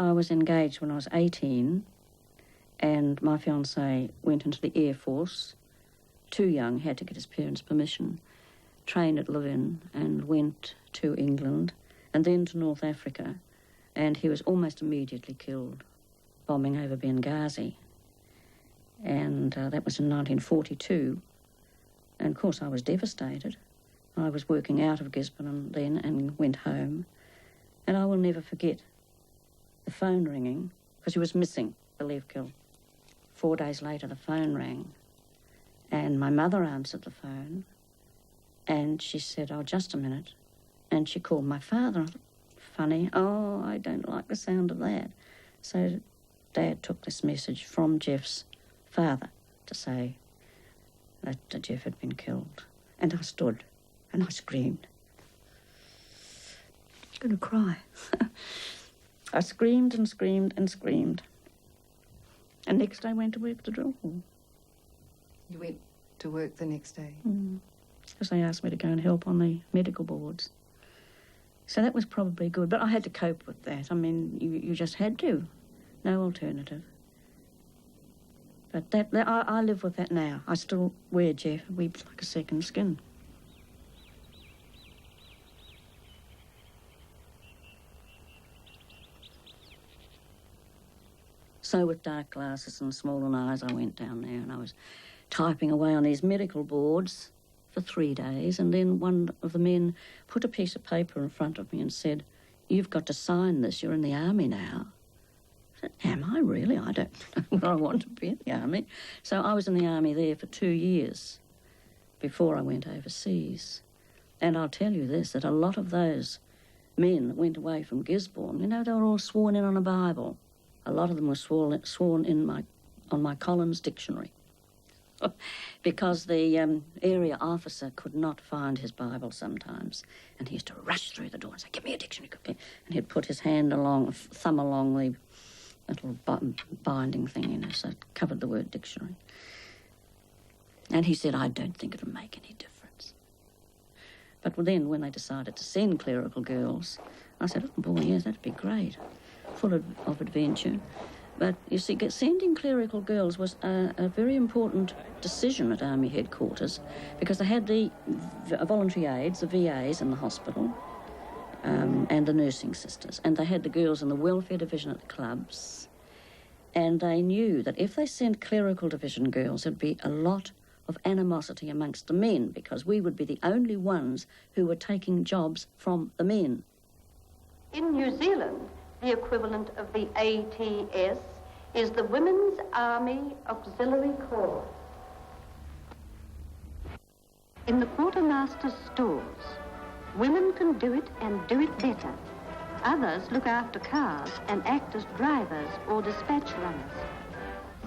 I was engaged when I was 18, and my fiancé went into the Air Force, too young, had to get his parents' permission, trained at Leuven and went to England and then to North Africa, and he was almost immediately killed, bombing over Benghazi. And that was in 1942. And, of course, I was devastated. I was working out of Gisborne then and went home. And I will never forget the phone ringing, because he was missing, believe kill. 4 days later, the phone rang. And my mother answered the phone. And she said, oh, just a minute. And she called my father. Funny. Oh, I don't like the sound of that. So Dad took this message from Jeff's father to say that Jeff had been killed. And I stood and I screamed. I'm going to cry. I screamed and screamed and screamed. And next day I went to work at the drill hall. You went to work the next day? Because they asked me to go and help on the medical boards. So that was probably good, but I had to cope with that. I mean, you just had to. No alternative. But I live with that now. I still wear Jeff. It weeps like a second skin. So with dark glasses and swollen eyes, I went down there and I was typing away on these medical boards for 3 days, and then one of the men put a piece of paper in front of me and said, you've got to sign this, you're in the army now. I said, am I really? I don't know where I want to be in the army. So I was in the army there for 2 years before I went overseas. And I'll tell you this, that a lot of those men that went away from Gisborne, you know, they were all sworn in on a Bible. A lot of them were sworn in on my Collins dictionary. Because the area officer could not find his Bible sometimes, and he used to rush through the door and say, give me a dictionary quickly. And he'd put his thumb along the little binding thing, you know, so it covered the word dictionary. And he said, I don't think it'll make any difference. But then when they decided to send clerical girls, I said, oh boy, yes, that'd be great, full of adventure. But, you see, sending clerical girls was a very important decision at Army headquarters, because they had the voluntary aides, the VAs in the hospital, and the nursing sisters, and they had the girls in the welfare division at the clubs, and they knew that if they sent clerical division girls, there'd be a lot of animosity amongst the men, because we would be the only ones who were taking jobs from the men. In New Zealand, the equivalent of the ATS is the Women's Army Auxiliary Corps. In the quartermaster's stores, women can do it and do it better. Others look after cars and act as drivers or dispatch runners.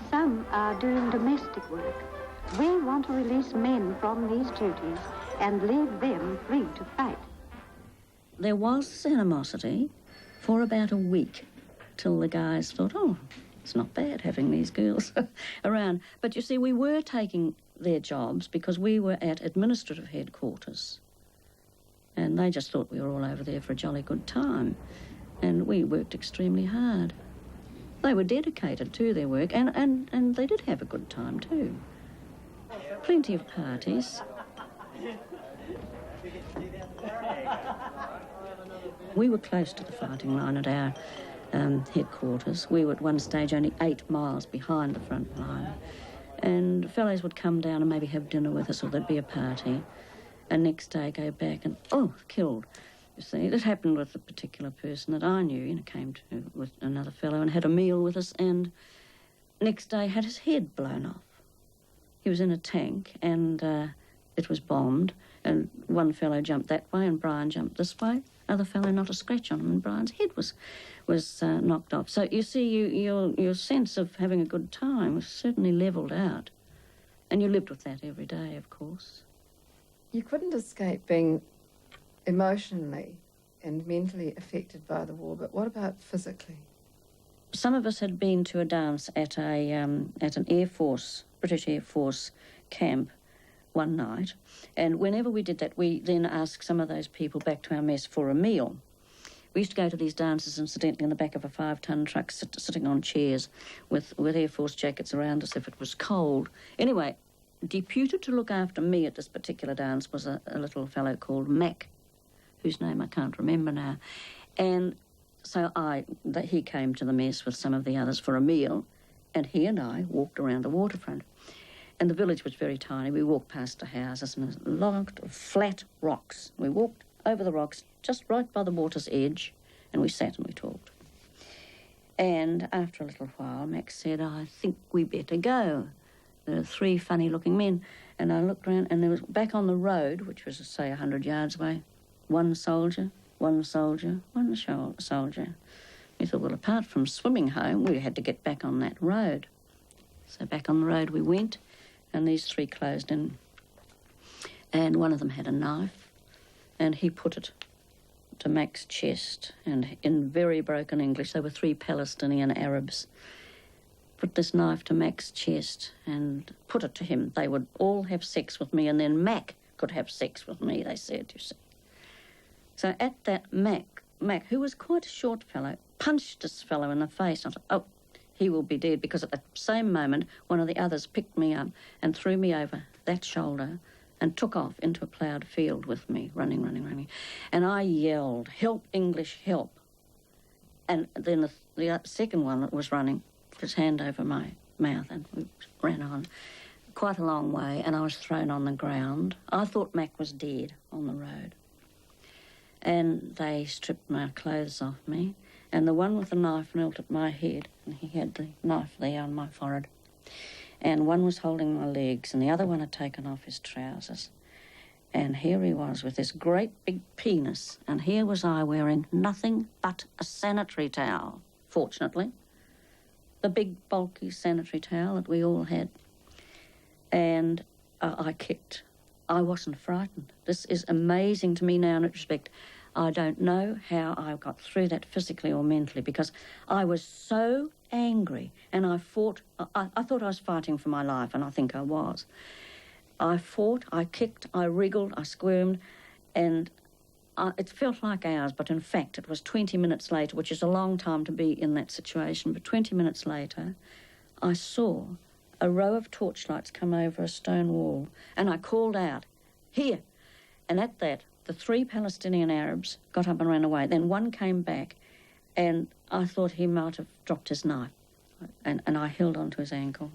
Some are doing domestic work. We want to release men from these duties and leave them free to fight. There was animosity for about a week, till the guys thought, oh, it's not bad having these girls around. But you see, we were taking their jobs because we were at administrative headquarters. And they just thought we were all over there for a jolly good time. And we worked extremely hard. They were dedicated to their work, and they did have a good time too. Plenty of parties. We were close to the fighting line at our headquarters. We were at one stage only 8 miles behind the front line. And fellows would come down and maybe have dinner with us, or there'd be a party. And next day go back and, oh, killed. You see, it happened with a particular person that I knew, you know, came to with another fellow and had a meal with us, and next day had his head blown off. He was in a tank, and it was bombed, and one fellow jumped that way and Brian jumped this way. Other fellow, not a scratch on him, and Brian's head was knocked off. So you see, your sense of having a good time was certainly levelled out. And you lived with that every day, of course. You couldn't escape being emotionally and mentally affected by the war, but what about physically? Some of us had been to a dance at an Air Force, British Air Force camp one night, and whenever we did that, we then asked some of those people back to our mess for a meal. We used to go to these dances, incidentally, in the back of a 5-ton truck, sitting on chairs with Air Force jackets around us if it was cold. Anyway, deputed to look after me at this particular dance was a little fellow called Mac, whose name I can't remember now. And so he came to the mess with some of the others for a meal, and he and I walked around the waterfront. And the village was very tiny. We walked past the houses and a lot of flat rocks. We walked over the rocks just right by the water's edge, and we sat and we talked. And after a little while, Max said, I think we better go. There were 3 funny-looking men. And I looked around, and there was, back on the road, which was, say, 100 yards away, one soldier, one soldier, one soldier. We thought, well, apart from swimming home, we had to get back on that road. So back on the road we went, and these 3 closed in. And one of them had a knife, and he put it to Mac's chest, and in very broken English, they were 3 Palestinian Arabs, put this knife to Mac's chest and put it to him. They would all have sex with me, and then Mac could have sex with me, they said, you see. So at that, Mac, who was quite a short fellow, punched this fellow in the face. I thought, oh, he will be dead, because at the same moment, one of the others picked me up and threw me over that shoulder and took off into a ploughed field with me, running. And I yelled, help, English, help. And then the second one that was running put his hand over my mouth, and we ran on quite a long way, and I was thrown on the ground. I thought Mac was dead on the road. And they stripped my clothes off me, and the one with the knife knelt at my head, and he had the knife there on my forehead. And one was holding my legs, and the other one had taken off his trousers. And here he was with this great big penis, and here was I wearing nothing but a sanitary towel, fortunately. The big, bulky sanitary towel that we all had. And I kicked. I wasn't frightened. This is amazing to me now in retrospect. I don't know how I got through that physically or mentally, because I was so angry, and I fought. I thought I was fighting for my life, and I think I was. I fought, I kicked, I wriggled, I squirmed, and it felt like hours, but in fact it was 20 minutes later, which is a long time to be in that situation, but 20 minutes later I saw a row of torchlights come over a stone wall, and I called out, here! And at that, the 3 Palestinian Arabs got up and ran away. Then one came back, and I thought he might have dropped his knife, and I held onto his ankle.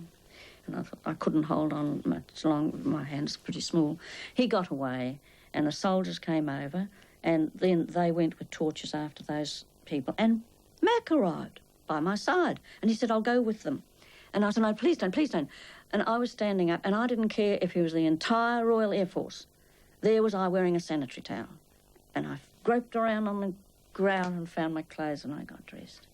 And I thought I couldn't hold on much longer. My hand's pretty small. He got away, and the soldiers came over, and then they went with torches after those people. And Mac arrived by my side, and he said, I'll go with them. And I said, no, please don't. And I was standing up, and I didn't care if he was the entire Royal Air Force. There was I wearing a sanitary towel. And I groped around on the ground and found my clothes, and I got dressed.